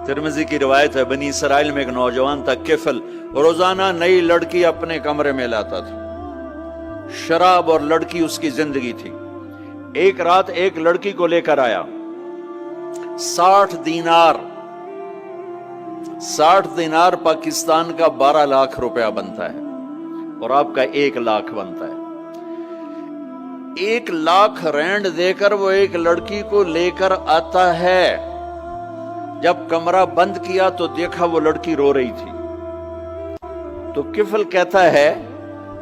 ترمذی کی روایت ہے، بنی اسرائیل میں ایک نوجوان تھا کفل، روزانہ نئی لڑکی اپنے کمرے میں لاتا تھا، شراب اور لڑکی اس کی زندگی تھی۔ ایک رات ایک لڑکی کو لے کر آیا، 60 دینار پاکستان کا 12 لاکھ روپیہ بنتا ہے، اور آپ کا 1 لاکھ بنتا ہے۔ 1 لاکھ رینڈ دے کر وہ ایک لڑکی کو لے کر آتا ہے۔ جب کمرہ بند کیا تو دیکھا وہ لڑکی رو رہی تھی، تو کفل کہتا ہے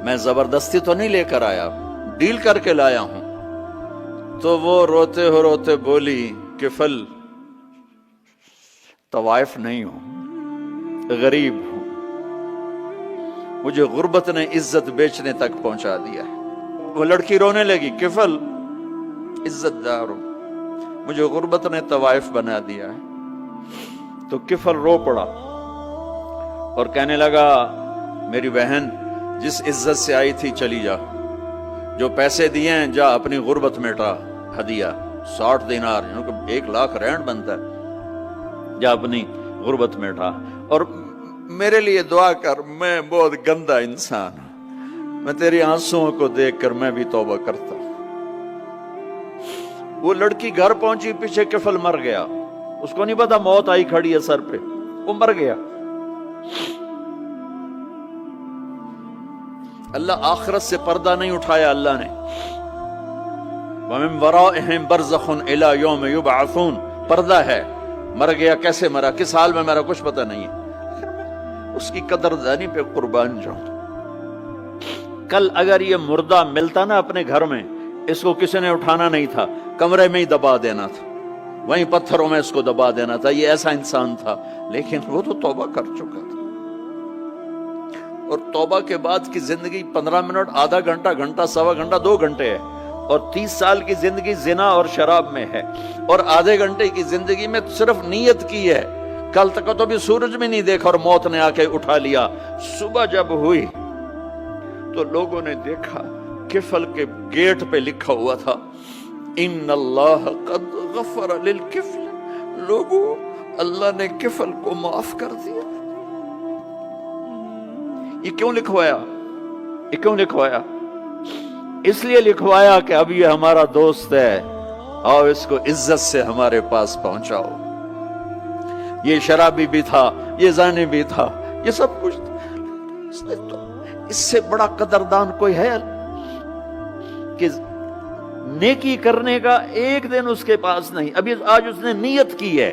میں زبردستی تو نہیں لے کر آیا، ڈیل کر کے لایا ہوں۔ تو وہ روتے بولی، کفل طوائف نہیں ہوں، غریب ہوں، مجھے غربت نے عزت بیچنے تک پہنچا دیا ہے۔ وہ لڑکی رونے لگی، کفل عزت دار ہوں، مجھے غربت نے طوائف بنا دیا ہے۔ تو کفل رو پڑا اور کہنے لگا، میری بہن جس عزت سے آئی تھی چلی جا، جو پیسے دیے ہیں جا اپنی غربت مٹا، ہدیہ 60 دینار، 1 لاکھ رینڈ بنتا ہے، جا اپنی غربت مٹا، اور میرے لیے دعا کر، میں بہت گندا انسان ہوں، میں تیری آنسوؤں کو دیکھ کر میں بھی توبہ کرتا ہوں۔ وہ لڑکی گھر پہنچی، پیچھے کفل مر گیا، اس کو نہیں پتا موت آئی کھڑی ہے سر پہ، وہ مر گیا۔ اللہ آخرت سے پردہ نہیں اٹھایا اللہ نے۔ وَمِن وَرَائِهِمْ بَرْزَخٌ إِلَى يَوْمِ يُبْعَثُونَ، پردہ ہے، مر گیا، کیسے مرا، کس حال میں مرا، کچھ پتہ نہیں ہے، اس کی قدردانی پہ قربان جاؤں۔ کل اگر یہ مردہ ملتا نا اپنے گھر میں، اس کو کسی نے اٹھانا نہیں تھا، کمرے میں ہی دبا دینا تھا، وہیں پتھروں میں اس کو دبا دینا تھا، یہ ایسا انسان تھا، لیکن وہ تو توبہ کر چکا تھا۔ اور توبہ کے بعد کی زندگی 15 منٹ، آدھا گھنٹہ، گھنٹہ، سوا گھنٹہ، 2 گھنٹے ہے، اور 30 سال کی زندگی زنا اور شراب میں ہے، اور آدھے گھنٹے کی زندگی میں صرف نیت کی ہے۔ کل تک تو بھی سورج میں نہیں دیکھا اور موت نے آ کے اٹھا لیا۔ صبح جب ہوئی تو لوگوں نے دیکھا کفل کے گیٹ پہ لکھا ہوا تھا، ان اللہ قد غفر للکفل، لوگوں اللہ نے کفل کو معاف کر دیا۔ یہ کیوں لکھوایا؟ یہ کیوں لکھوایا؟ اس لیے لکھوایا کہ اب یہ ہمارا دوست ہے، اور اس کو عزت سے ہمارے پاس پہنچاؤ۔ یہ شرابی بھی تھا، یہ زانی بھی تھا، یہ سب کچھ تھا، اس سے بڑا قدردان کوئی ہے کہ نیکی کرنے کا ایک دن اس کے پاس نہیں۔ ابھی آج اس نے نیت کی ہے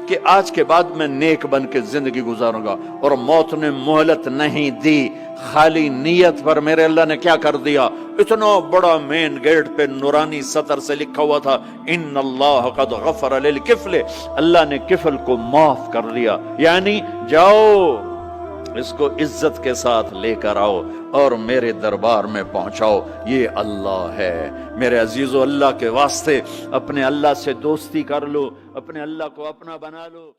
کہ آج کے بعد میں نیک بن کے زندگی گزاروں گا، اور موت نے مہلت نہیں دی، خالی نیت پر میرے اللہ نے کیا کر دیا، اتنا بڑا مین گیٹ پہ نورانی سطر سے لکھا ہوا تھا، ان اللہ قد غفر للکفل، اللہ نے کفل کو معاف کر دیا، یعنی جاؤ اس کو عزت کے ساتھ لے کر آؤ اور میرے دربار میں پہنچاؤ، یہ اللہ ہے۔ میرے عزیزو، اللہ کے واسطے اپنے اللہ سے دوستی کر لو، اپنے اللہ کو اپنا بنا لو۔